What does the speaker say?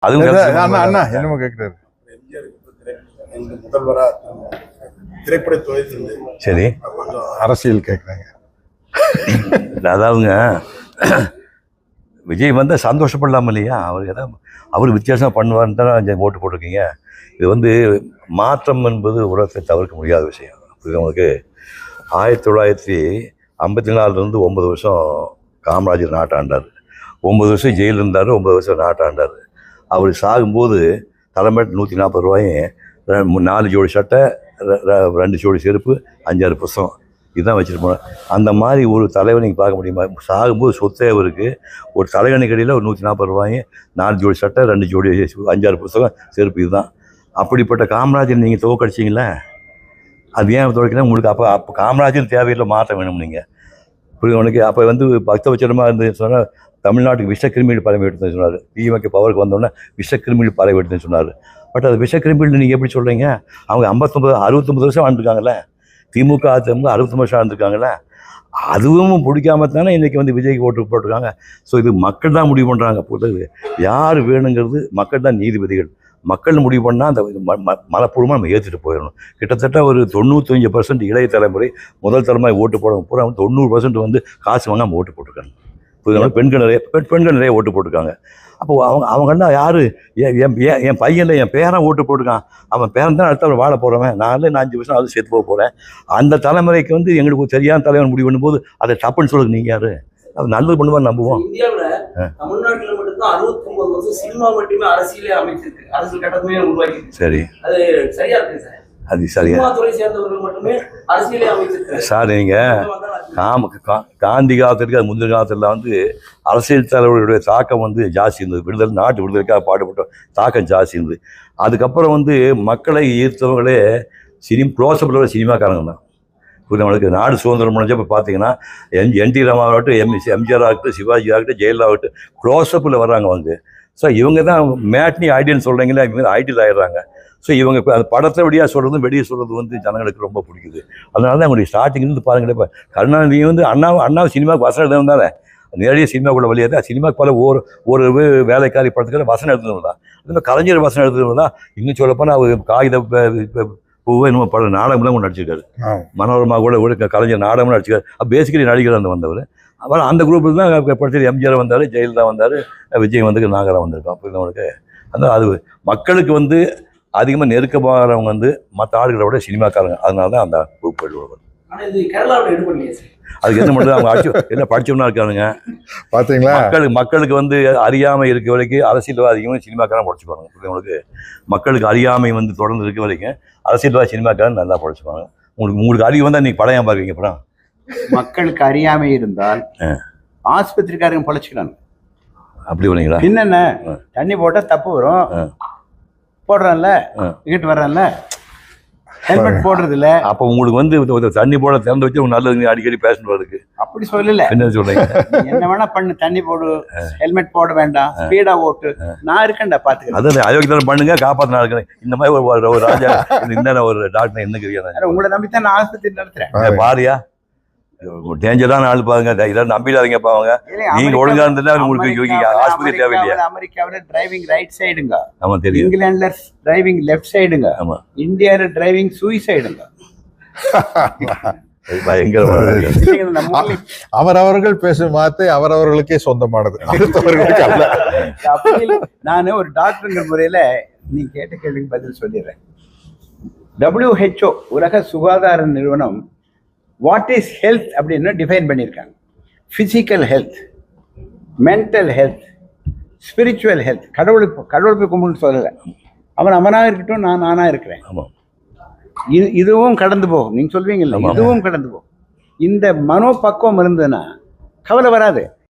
அதுவும் அண்ணா என்னமோ கேட்குறாரு. முதல்வரா திரைப்பட துறையிலிருந்து சரி அரசியல் கேட்குறாங்க. அதாவதுங்க விஜய் வந்தால் சந்தோஷப்படலாம் இல்லையா? அவர் ஏதாவது அவர் வித்தியாசமாக பண்ணுவார்னு தான் ஓட்டு போட்டிருக்கீங்க. இது மாற்றம் என்பது உலகத்தை தவிர்க்க முடியாத விஷயம். உங்களுக்கு 1954 9 வருஷம் காமராஜர் நாட்டாண்டார், 9 வருஷம் ஜெயிலில் இருந்தார், 9 வருஷம் நாட்டாண்டார். அவர் சாகும்போது தலைமைட்டு 140 ரூபாயும் 4 ஜோடி சட்டை 2 ஜோடி செருப்பு 5-6 புத்தகம் இதுதான் வச்சுட்டு போனேன். அந்த மாதிரி ஒரு தலைவனை நீங்கள் பார்க்க முடியுமா? சாகும்போது சொத்தே அவருக்கு ஒரு தலைவணி கடையில் ஒரு 140 ரூபாயும் 4 ஜோடி சட்டை 2 ஜோடி 5-6 புத்தகம் செருப்பு இதுதான். அப்படிப்பட்ட காமராஜர் நீங்கள் துவக்கடிச்சிங்களே, அது ஏன் துவைக்கணும் உங்களுக்கு? அப்போ காமராஜர் தேவையில்லை, மாற்றம் வேணும் நீங்கள் புரியுது உனக்கு? அப்போ பக்தவச்சனமாக இருந்து சொன்னால் தமிழ்நாட்டுக்கு விஷக்கிருமிகள் பரவி எடுத்துன்னு சொன்னார். திமுக பவருக்கு வந்தோடனே விஷக்கிருமிகள் பரவி எடுத்துன்னு சொன்னார். பட் அது விஷக்கிருமிகள் நீங்கள் எப்படி சொல்கிறீங்க? அவங்க 69 வருஷம் வாழ்ந்துருக்காங்கல்ல. திமுக 69 வருஷம் வாழ்ந்துருக்காங்கல்ல. அதுவும் பிடிக்காம தானே இன்றைக்கி விஜய்க்கு ஓட்டு போட்டிருக்காங்க. ஸோ இது மக்கள் தான் முடிவு பண்ணுறாங்க. பொறுத்தது யார் வேணுங்கிறது மக்கள் தான் நீதிபதிகள். மக்கள் முடிவு பண்ணால் அந்த மனப்பூர்வமாக நம்ம ஏற்றுட்டு போயிடணும். கிட்டத்தட்ட ஒரு 95% இளைய தலைமுறை முதல் தலைமுறை ஓட்டு போடுறவங்க பூரா 90% காசு வாங்காமல் ஓட்டு போட்டிருக்காங்க. புரியுதுங்களா? பெண்கள் நிறைய ஓட்டு போட்டிருக்காங்க. அப்போ அவங்கெல்லாம் யார்? என் பையனில் என் பேரன் ஓட்டு போட்டிருக்கான். அவன் பேரன் தான் அடுத்த வாழ போகிறவன். நான் 5 வருஷம் அது சேர்த்து போக போகிறேன். அந்த தலைமுறைக்கு எங்களுக்கு ஒரு சரியான தலைவன் முடிவு பண்ணும்போது அதை தப்புன்னு சொல்லுங்க. நீங்கள் யார்? அது நல்லது பண்ணுவான்னு நம்புவோம். தமிழ்நாட்டில் மட்டும்தான் 69 வருஷம் சினிமா மட்டுமே அரசியலே அமைச்சிருக்கு, அரசியல் கட்டமே உருவாக்கி. சரி, அது சரியா இருக்கு சார். அது சரியா துறை சேர்ந்தவர்கள் மட்டுமே அரசியலே அமைச்சிருக்கு சார். நீங்கள் காந்தி காலத்திற்கு அது முந்தின காலத்தில் அரசியல் தலைவர்களுடைய தாக்கம் ஜாஸ்தி இருந்தது. விடுதலை நாட்டு விடுதலைக்காக பாடுபட்ட தாக்கம் ஜாஸ்தி இருந்தது. அதுக்கப்புறம் மக்களை ஈர்த்தவங்களே க்ளோஸ்அப்பில் சினிமாக்காரங்க தான். நம்மளுக்கு நாடு சுதந்திரம் முடிஞ்சப்போ பார்த்தீங்கன்னா என்டி ராமாவாகட்டும், எம்ஜிஆர் ஆகட்டும், சிவாஜி ஆகட்டும், ஜெயலலிதா ஆகட்டும் க்ளோஸ்அப்பில் வர்றாங்க. ஸோ இவங்க தான் மேட்னி ஐடியல்னு சொல்கிறீங்களா, இவங்க ஐடியல் ஆகிடுறாங்க. ஸோ இவங்க இப்போ அந்த படத்தை வெளியாக சொல்கிறதும் வெளியே சொல்கிறது ஜனங்களுக்கு ரொம்ப பிடிக்குது. அதனால தான் அவங்களுடைய ஸ்டார்டிங்லேருந்து பாருங்களேன். இப்போ கருணாநிதி அண்ணாவை சினிமாவுக்கு வசனம் எழுதுனது தானே, நேரடியாக சினிமாக்குள்ள வழியாக தான். சினிமாவுக்கு பல ஒரு வேலைக்காரி படத்துக்கு வசனம் எழுதுனது தான். இந்த கலைஞர் வசனம் எழுதுனது தான். இன்னும் சொல்லப்போனால் அவர் காகித பூவை இன்னும் பல நாடகம்லாம் கூட நடிச்சிருக்காரு. மனோரமா கூட கலைஞர் நாடகம்லாம் நடிச்சிருக்காரு. பேசிக்கலி நடிகர் வந்தவர். அப்புறம் அந்த குரூப்பில் தான் படித்தது எம்ஜிஆர் வந்தார், ஜெயலலிதா வந்தார், விஜய் நாகரா வந்திருக்கோம். அப்போ நம்மளுக்கு அது மக்களுக்கு அதிகமாக நெருக்கமாகறவங்க மற்ற ஆளுகளை விட சினிமாக்காரங்க. அதனால தான் அந்த குரூப் எழுதுவாங்க. அதுக்கு என்ன பண்ணுறது? அவங்க எல்லாம் படிச்சவனா இருக்கானுங்க. பார்த்தீங்களா? மக்களுக்கு அறியாமை இருக்க வரைக்கும் அரசியல்வாதிகளும் சினிமாக்காரன் படிச்சுப்பாங்க. உங்களுக்கு மக்களுக்கு அறியாமை தொடர்ந்து இருக்க வரைக்கும் அரசியல்வாதி சினிமாக்காரன் நல்லா படிச்சுப்பாங்க. உங்களுக்கு அறிவு வந்தால் நீங்கள் படம் ஏன் பார்க்குறீங்க? படம் மக்களுக்கு அறியாமை இருந்தால் ஆஸ்பத்திரிக்காரங்க பழச்சிக்கிறாங்க. அப்படி வரீங்களா? என்னென்ன தண்ணி போட்டால் தப்பு வரும், போடுறான்ல, இங்கிட்டு வர்றான்ல, ஹெல்மெட் போடுறது இல்ல. அப்போ உங்களுக்கு தண்ணி போட திறந்து வச்சு நல்லது அடிக்கடி பேஷண்ட் வருதுக்கு அப்படி சொல்லல. என்ன சொல்றீங்க? என்ன வேணா பண்ணு, தண்ணி போடு, ஹெல்மெட் போட வேண்டாம், ஸ்பீடா ஓட்டு, நான் இருக்கேன்டா பாத்துக்கிறேன். அதான் அயோக்கியத்தனம் பண்ணுங்க, காப்பாற்ற நான் இருக்கிறேன். இந்த மாதிரி ஒரு ராஜா இந்த ஒரு டாக்டர் என்ன கேட்கிறேன்? உங்களை நம்பித்தான் நான் ஆஸ்பத்திரி நடத்துறேன். பாரியா டேஞ்சரான ஆள் பாருங்க, இதெல்லாம் நம்பிடாதீங்க. பாவங்க நீங்க ஒழுங்கா இருந்தா உங்களுக்கு ஆஸ்பத்திரி தேவையில்லையா? அமெரிக்காவில டிரைவிங் ரைட் சைடுங்க. ஆமா தெரியும். இங்கிலாந்துல டிரைவிங் லெஃப்ட் சைடுங்க. ஆமா. இந்தியால டிரைவிங் சூசைடுங்க. அவரவர்கள் பேசும் வார்த்தை அவரவர்களுக்கே சொந்தமானது. நான் ஒரு டாக்டருங்கிற முறையில நீ கேட்ட கேள்விக்கு பதில் சொல்லிடுறேன். WHO உலக சுகாதார நிறுவனம் வாட் இஸ் ஹெல்த் அப்படின்னு டிஃபைன் பண்ணியிருக்காங்க. Physical health, mental health, spiritual health. கடவுள் போய் கும்பிட்டு சொல்லலை. அவனாக இருக்கட்டும், நான் நானாக இருக்கிறேன். இதுவும் கடந்து போகும். நீங்கள் சொல்வீங்கல்ல, இதுவும் கடந்து போகும். இந்த மனோபக்குவம் இருந்ததுன்னா கவலை வராது.